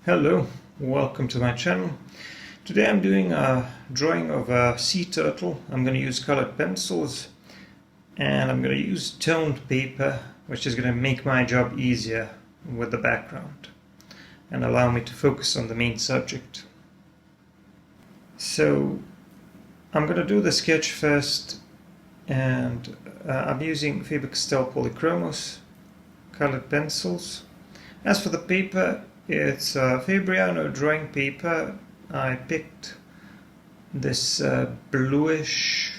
Hello, welcome to my channel. Today I'm doing a drawing of a sea turtle. I'm going to use colored pencils and I'm going to use toned paper, which is going to make my job easier with the background and allow me to focus on the main subject. So I'm going to do the sketch first, and I'm using Faber-Castell Polychromos colored pencils. As for the paper, it's Fabriano drawing paper. I picked this bluish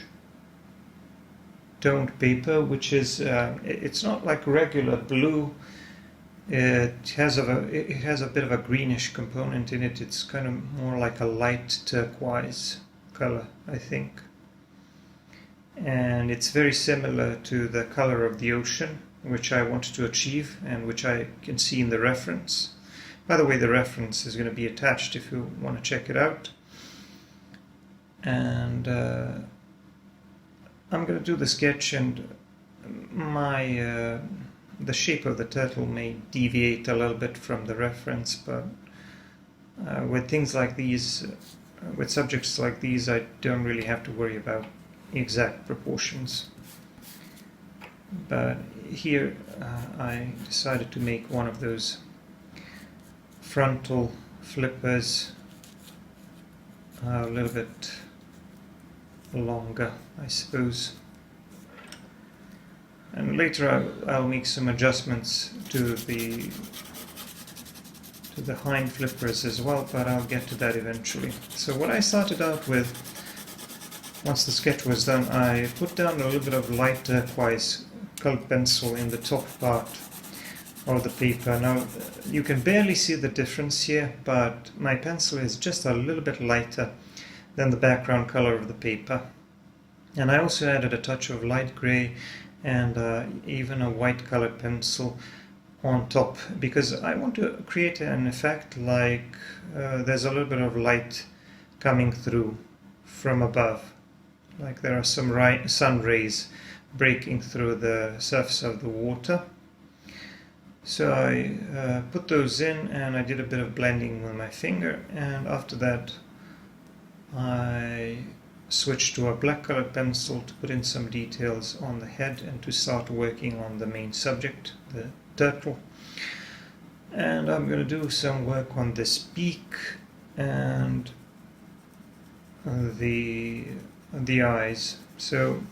toned paper, which is it's not like regular blue. It has a bit of a greenish component in it. It's kind of more like a light turquoise color, I think. And it's very similar to the color of the ocean, which I wanted to achieve and which I can see in the reference. By the way, the reference is going to be attached if you want to check it out. And I'm going to do the sketch, and the shape of the turtle may deviate a little bit from the reference, but with things like these, with subjects like these, I don't really have to worry about exact proportions. But here I decided to make one of those frontal flippers a little bit longer, I suppose. And later I'll make some adjustments to the hind flippers as well, but I'll get to that eventually. So what I started out with, once the sketch was done, I put down a little bit of light turquoise colored pencil in the top part of the paper. Now you can barely see the difference here, but my pencil is just a little bit lighter than the background color of the paper. And I also added a touch of light gray and even a white colored pencil on top, because I want to create an effect like there's a little bit of light coming through from above, like there are some sun rays breaking through the surface of the water. So I put those in, and I did a bit of blending with my finger, and after that I switched to a black colored pencil to put in some details on the head and to start working on the main subject, the turtle. And I'm going to do some work on this beak and the eyes. So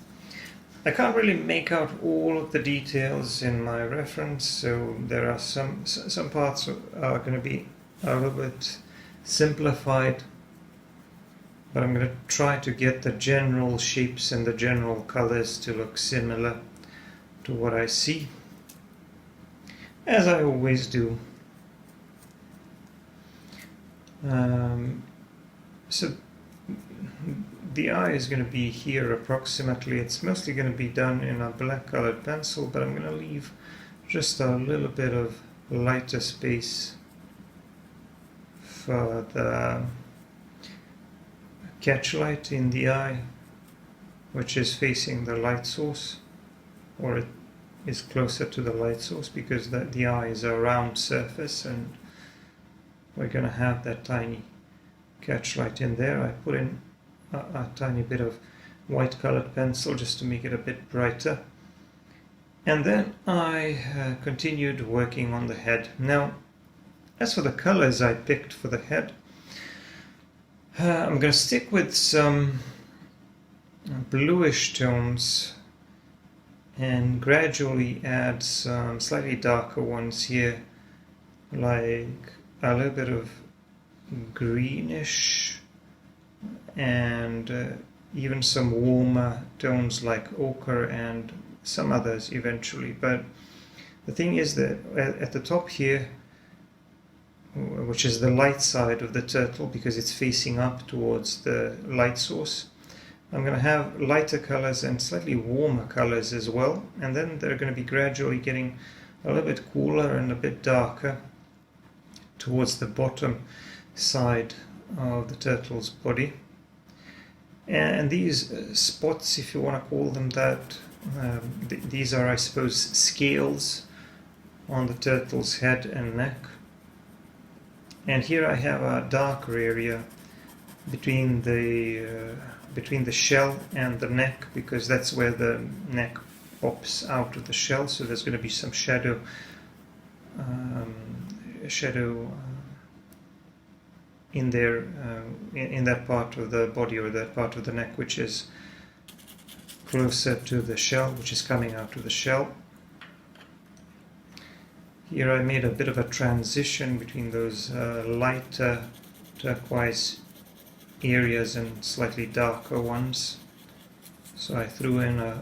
I can't really make out all of the details in my reference, so there are some parts are going to be a little bit simplified, but I'm going to try to get the general shapes and the general colors to look similar to what I see, as I always do. So the eye is going to be here approximately. It's mostly going to be done in a black colored pencil, but I'm going to leave just a little bit of lighter space for the catchlight in the eye, which is facing the light source, or it is closer to the light source, because the eye is a round surface and we're going to have that tiny catchlight in there. I put in a tiny bit of white colored pencil just to make it a bit brighter, and then I continued working on the head. Now, as for the colors I picked for the head, I'm going to stick with some bluish tones and gradually add some slightly darker ones here, like a little bit of greenish and even some warmer tones like ochre and some others eventually. But the thing is that at the top here, which is the light side of the turtle because it's facing up towards the light source, I'm going to have lighter colors and slightly warmer colors as well, and then they're going to be gradually getting a little bit cooler and a bit darker towards the bottom side of the turtle's body. And these spots, if you want to call them that, these are, I suppose, scales on the turtle's head and neck. And here I have a darker area between the shell and the neck, because that's where the neck pops out of the shell. So there's going to be some shadow in there, in that part of the body or that part of the neck which is closer to the shell, which is coming out of the shell. Here I made a bit of a transition between those lighter turquoise areas and slightly darker ones. So I threw in a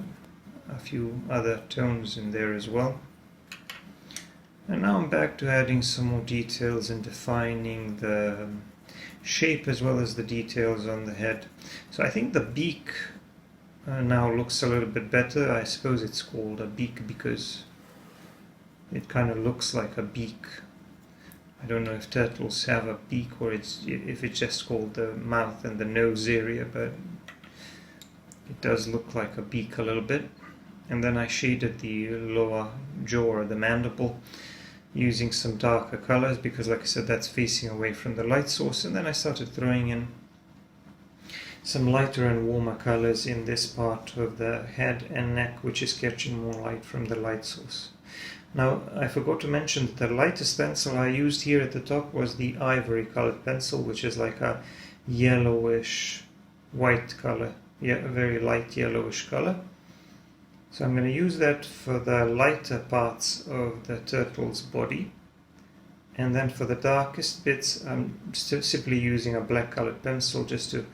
few other tones in there as well. And now I'm back to adding some more details and defining the shape as well as the details on the head. So I think the beak now looks a little bit better. I suppose it's called a beak because it kind of looks like a beak. I don't know if turtles have a beak or if it's just called the mouth and the nose area, but it does look like a beak a little bit. And then I shaded the lower jaw or the mandible using some darker colors because, like I said, that's facing away from the light source. And then I started throwing in some lighter and warmer colors in this part of the head and neck, which is catching more light from the light source. Now, I forgot to mention that the lightest pencil I used here at the top was the ivory colored pencil, which is like a yellowish white color, yeah, a very light yellowish color. So I'm going to use that for the lighter parts of the turtle's body. And then for the darkest bits, I'm simply using a black colored pencil just to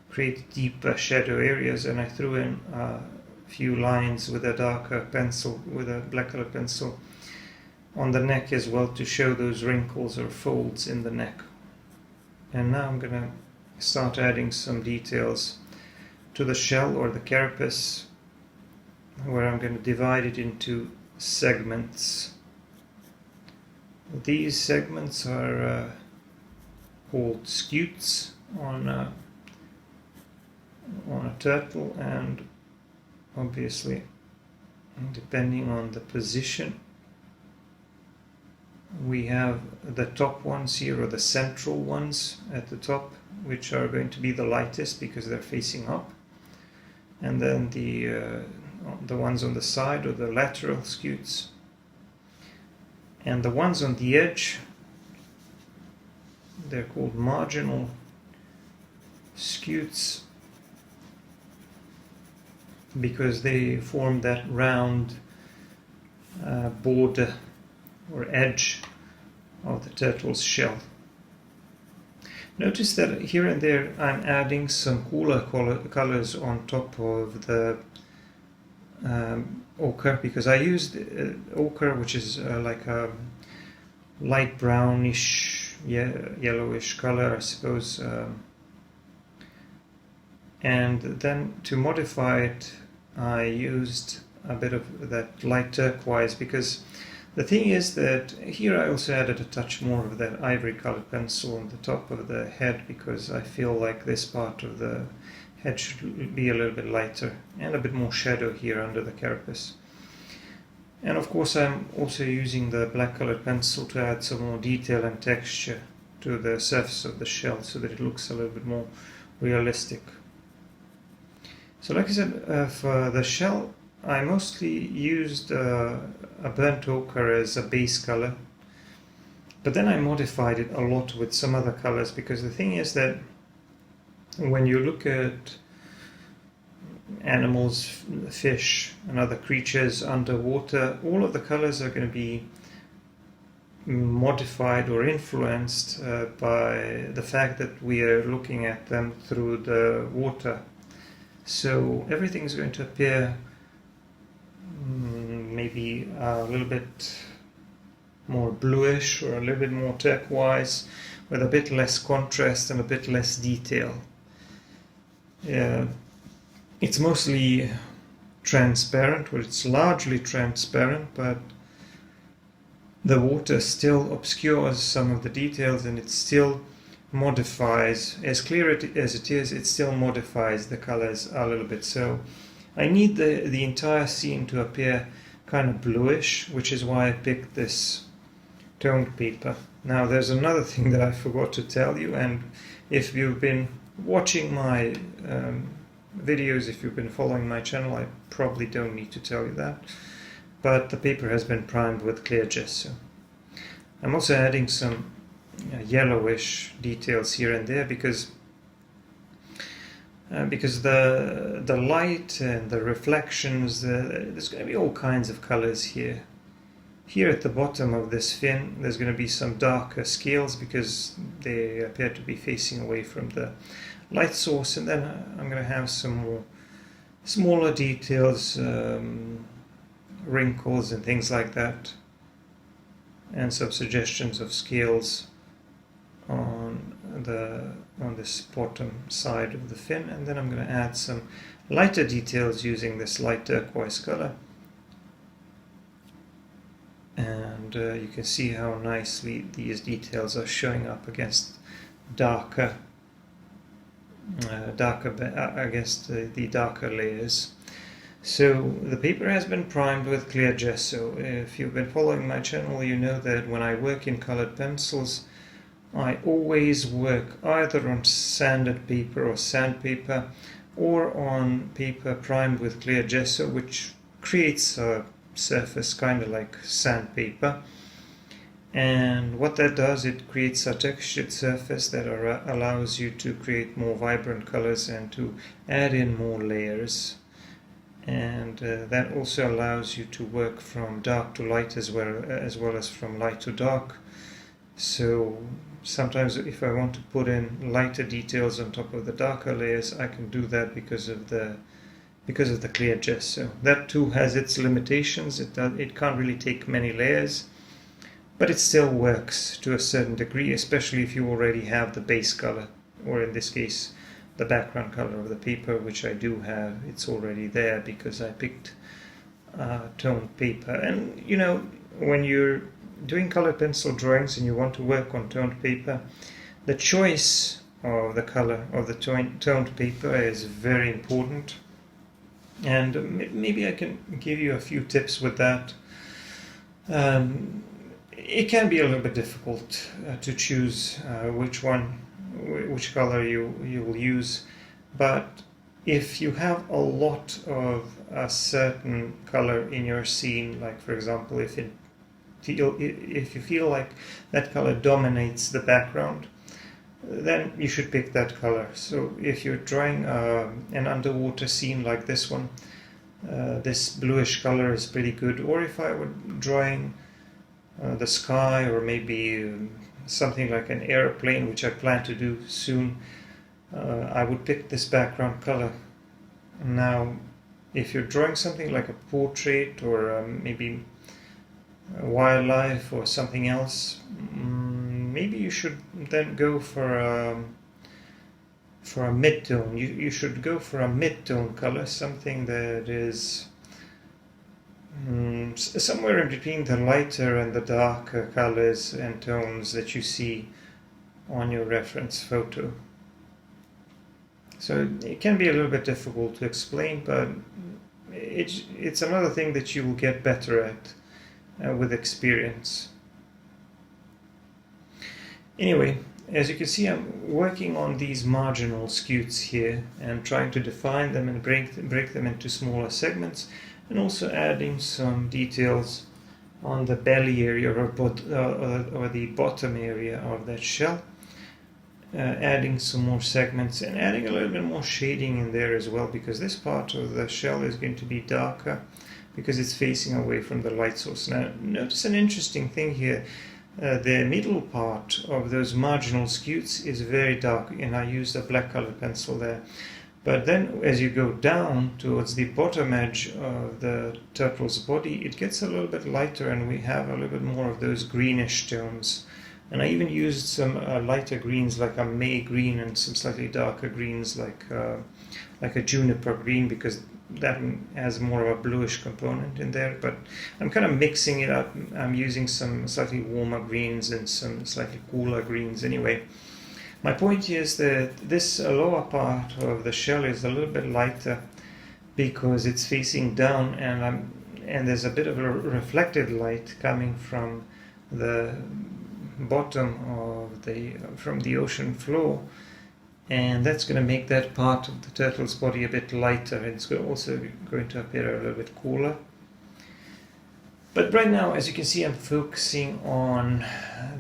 create deeper shadow areas. And I threw in a few lines with a darker pencil, with a black colored pencil on the neck as well, to show those wrinkles or folds in the neck. And now I'm going to start adding some details to the shell or the carapace, where I'm going to divide it into segments. These segments are called scutes on a turtle, and obviously, depending on the position, we have the top ones here, or the central ones at the top, which are going to be the lightest because they're facing up, and then the ones on the side, or the lateral scutes, and the ones on the edge, they're called marginal scutes because they form that round border or edge of the turtle's shell. Notice that here and there I'm adding some cooler colors on top of the ochre, because I used ochre, which is like a light brownish, yellowish color, I suppose, and then to modify it I used a bit of that light turquoise, because the thing is that here I also added a touch more of that ivory colored pencil on the top of the head, because I feel like this part of the head should be a little bit lighter and a bit more shadow here under the carapace. And of course I'm also using the black colored pencil to add some more detail and texture to the surface of the shell so that it looks a little bit more realistic. So like I said, for the shell I mostly used a burnt ochre as a base color, but then I modified it a lot with some other colors, because the thing is that when you look at animals, fish and other creatures underwater, all of the colors are going to be modified or influenced by the fact that we are looking at them through the water. So everything is going to appear maybe a little bit more bluish or a little bit more turquoise, with a bit less contrast and a bit less detail. It's mostly transparent, or it's largely transparent, but the water still obscures some of the details, and it still modifies, as clear as it is, it still modifies the colors a little bit. So I need the entire scene to appear kind of bluish, which is why I picked this toned paper. Now there's another thing that I forgot to tell you, and if you've been watching my videos, if you've been following my channel, I probably don't need to tell you that, but the paper has been primed with clear gesso. I'm also adding some yellowish details here and there because the light and the reflections, there's going to be all kinds of colors here. Here at the bottom of this fin there's going to be some darker scales because they appear to be facing away from the light source, and then I'm going to have some more smaller details, wrinkles and things like that, and some suggestions of scales on this bottom side of the fin. And then I'm going to add some lighter details using this light turquoise color, and you can see how nicely these details are showing up against darker against the darker layers. So the paper has been primed with clear gesso. If you've been following my channel, you know that when I work in colored pencils, I always work either on sanded paper or sandpaper, or on paper primed with clear gesso, which creates a surface kind of like sandpaper. And what that does, it creates a textured surface that allows you to create more vibrant colors and to add in more layers. And that also allows you to work from dark to light as well as from light to dark. So sometimes if I want to put in lighter details on top of the darker layers, I can do that because of the clear gesso. That too has its limitations. It can't really take many layers, but it still works to a certain degree, especially if you already have the base color, or in this case the background color of the paper, which I do have. It's already there because I picked toned paper. And you know, when you're doing colored pencil drawings and you want to work on toned paper, the choice of the color of the toned paper is very important. And maybe I can give you a few tips with that. It can be a little bit difficult to choose which color you will use, but if you have a lot of a certain color in your scene, like for example if you feel like that color dominates the background, then you should pick that color. So if you're drawing an underwater scene like this one, this bluish color is pretty good. Or if I were drawing the sky, or maybe something like an airplane, which I plan to do soon, I would pick this background color. Now if you're drawing something like a portrait, or maybe wildlife or something else, maybe you should then go for a mid-tone. You should go for a mid-tone color, something that is somewhere in between the lighter and the darker colors and tones that you see on your reference photo. So it can be a little bit difficult to explain, but it's another thing that you will get better at with experience. Anyway, as you can see, I'm working on these marginal scutes here and trying to define them and break them into smaller segments, and also adding some details on the belly area or the bottom area of that shell, adding some more segments and adding a little bit more shading in there as well, because this part of the shell is going to be darker because it's facing away from the light source. Now notice an interesting thing here. The middle part of those marginal scutes is very dark, and I used a black colored pencil there. But then as you go down towards the bottom edge of the turtle's body, it gets a little bit lighter, and we have a little bit more of those greenish tones. And I even used some lighter greens like a May green, and some slightly darker greens like a juniper green, because that has more of a bluish component in there. But I'm kind of mixing it up. I'm using some slightly warmer greens and some slightly cooler greens. Anyway, my point is that this lower part of the shell is a little bit lighter because it's facing down, and there's a bit of a reflected light coming from the bottom of from the ocean floor, and that's going to make that part of the turtle's body a bit lighter. It's also going to appear a little bit cooler. But right now, as you can see, I'm focusing on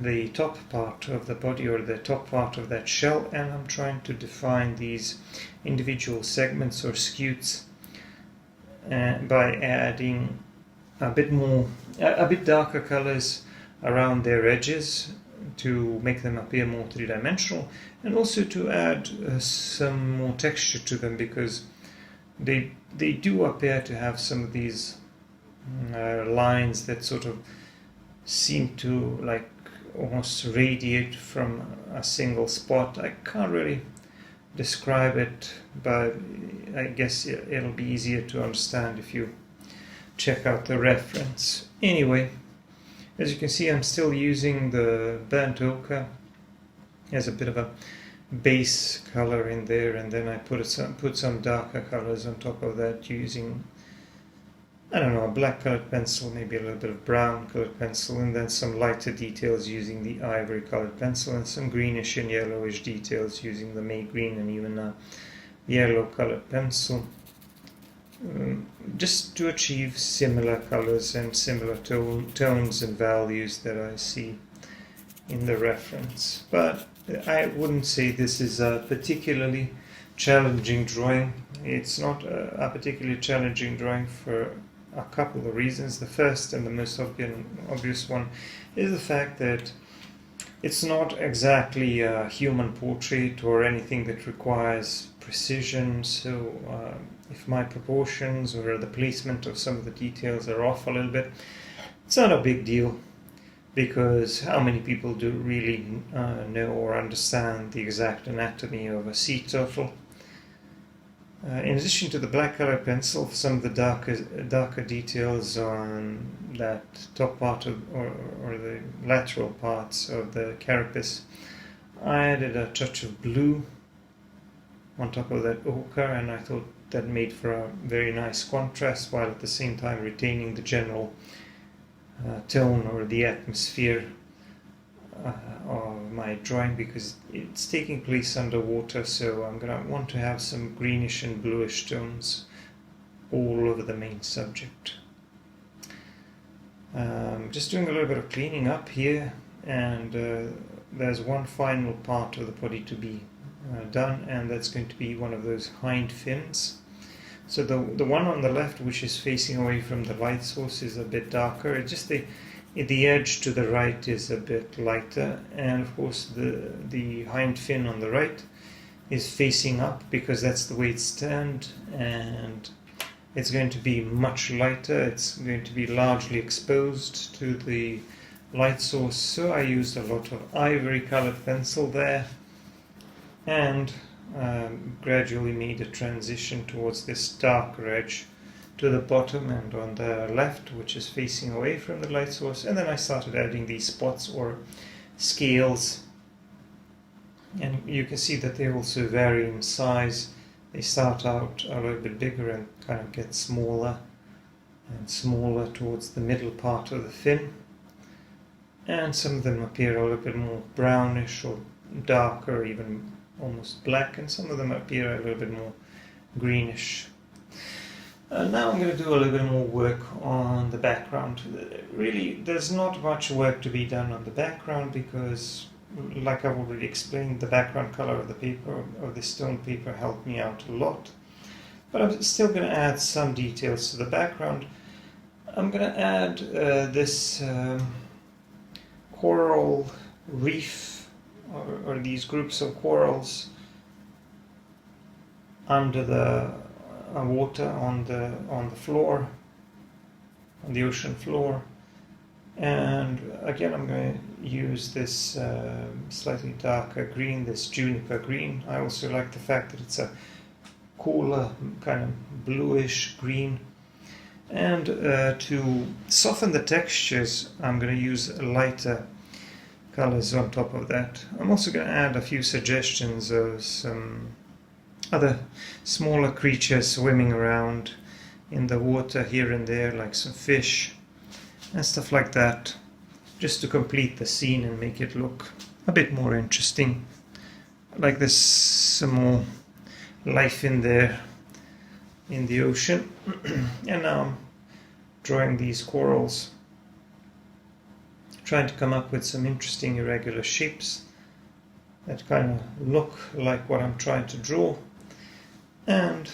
the top part of the body, or the top part of that shell, and I'm trying to define these individual segments or scutes by adding a bit darker colors around their edges to make them appear more three-dimensional, and also to add some more texture to them, because they do appear to have some of these lines that sort of seem to like almost radiate from a single spot. I can't really describe it, but I guess it'll be easier to understand if you check out the reference. Anyway, as you can see, I'm still using the burnt ochre as a bit of a base color in there, and then I put some darker colors on top of that using, I don't know, a black colored pencil, maybe a little bit of brown colored pencil, and then some lighter details using the ivory colored pencil, and some greenish and yellowish details using the May green and even a yellow colored pencil, just to achieve similar colors and similar tones and values that I see in the reference. But I wouldn't say this is a particularly challenging drawing. It's not a particularly challenging drawing for a couple of reasons. The first and the most obvious one is the fact that it's not exactly a human portrait or anything that requires precision, so if my proportions or the placement of some of the details are off a little bit, it's not a big deal, because how many people do really know or understand the exact anatomy of a sea turtle? In addition to the black colored pencil, some of the darker details on that top part of, or the lateral parts of the carapace, I added a touch of blue on top of that ochre, and I thought that made for a very nice contrast, while at the same time retaining the general tone or the atmosphere of my drawing, because it's taking place underwater, so I'm going to want to have some greenish and bluish tones all over the main subject. Just doing a little bit of cleaning up here, and there's one final part of the body to be done, and that's going to be one of those hind fins. So the one on the left, which is facing away from the light source, is a bit darker. It's just the edge to the right is a bit lighter, and of course the hind fin on the right is facing up, because that's the way it's turned, and it's going to be much lighter. It's going to be largely exposed to the light source, so I used a lot of ivory colored pencil there, and gradually made a transition towards this darker edge to the bottom and on the left, which is facing away from the light source. And then I started adding these spots or scales, and you can see that they also vary in size. They start out a little bit bigger and kind of get smaller and smaller towards the middle part of the fin, and some of them appear a little bit more brownish or darker, even almost black, and some of them appear a little bit more greenish. Now I'm going to do a little bit more work on the background. Really, there's not much work to be done on the background, because, like I've already explained, the background color of the paper, of the stone paper, helped me out a lot. But I'm still going to add some details to the background. I'm going to add this coral reef, or these groups of corals under the water on the floor, on the ocean floor. And again, I'm going to use this slightly darker green, this juniper green. I also like the fact that it's a cooler kind of bluish green. And to soften the textures, I'm going to use lighter colors on top of that. I'm also going to add a few suggestions of some other smaller creatures swimming around in the water here and there, like some fish and stuff like that. just to complete the scene and make it look a bit more interesting. Like there's some more life in there in the ocean. And now I'm drawing these corals, trying to come up with some interesting irregular shapes that kind of look like what I'm trying to draw. And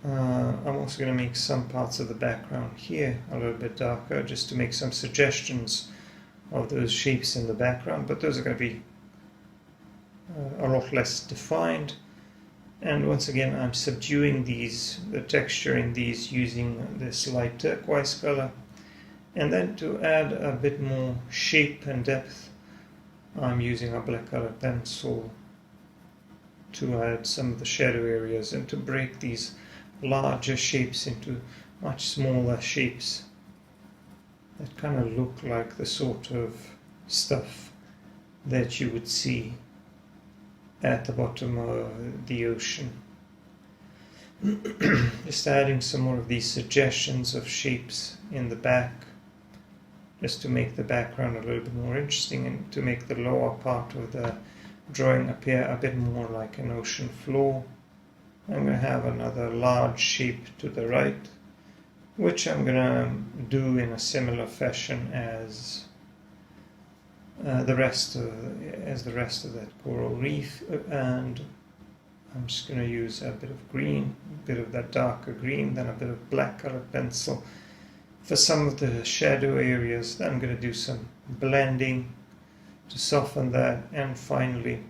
I'm also going to make some parts of the background here a little bit darker, just to make some suggestions of those shapes in the background, but those are going to be a lot less defined. And once again, I'm subduing the texture in these using this light turquoise color. And then to add a bit more shape and depth, I'm using a black color pencil to add some of the shadow areas and to break these larger shapes into much smaller shapes that kind of look like the sort of stuff that you would see at the bottom of the ocean. Just adding some more of these suggestions of shapes in the back, just to make the background a little bit more interesting and to make the lower part of the drawing appear a bit more like an ocean floor. I'm going to have another large shape to the right, which I'm going to do in a similar fashion as the rest of that coral reef, and I'm just going to use a bit of green, a bit of that darker green, then a bit of black colored pencil for some of the shadow areas. Then I'm going to do some blending to soften that, and finally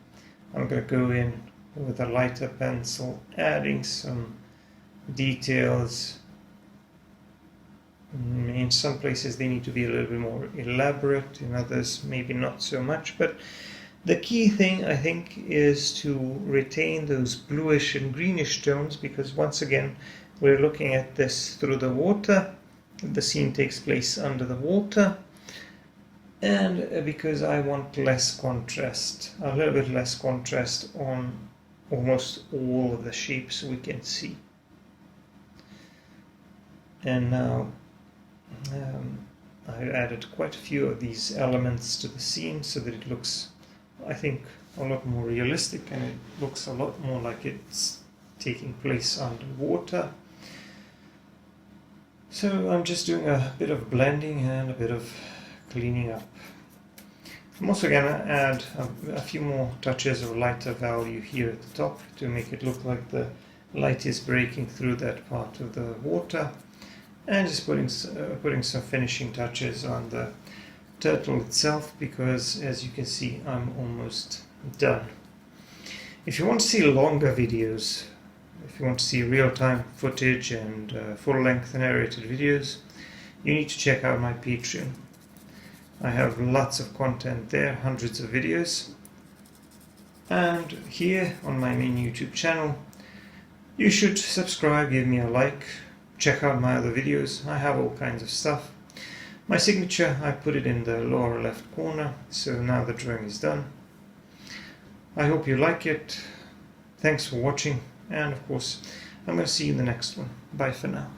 I'm going to go in with a lighter pencil, adding some details. In some places they need to be a little bit more elaborate, in others maybe not so much, but the key thing I think is to retain those bluish and greenish tones, because once again we're looking at this through the water. The scene takes place under the water, and because I want less contrast, a little bit less contrast on almost all of the shapes we can see. And now I added quite a few of these elements to the scene so that it looks, I think, a lot more realistic, and it looks a lot more like it's taking place underwater. So I'm just doing a bit of blending and a bit of cleaning up. I'm also going to add a few more touches of lighter value here at the top to make it look like the light is breaking through that part of the water, and just putting some finishing touches on the turtle itself, because as you can see I'm almost done. If you want to see longer videos, if you want to see real-time footage and full-length narrated videos, you need to check out my Patreon. I have lots of content there, hundreds of videos. And here on my main YouTube channel, you should subscribe, give me a like, check out my other videos. I have all kinds of stuff. My signature, I put it in the lower left corner, so now the drawing is done. I hope you like it. Thanks for watching, and of course, I'm going to see you in the next one. Bye for now.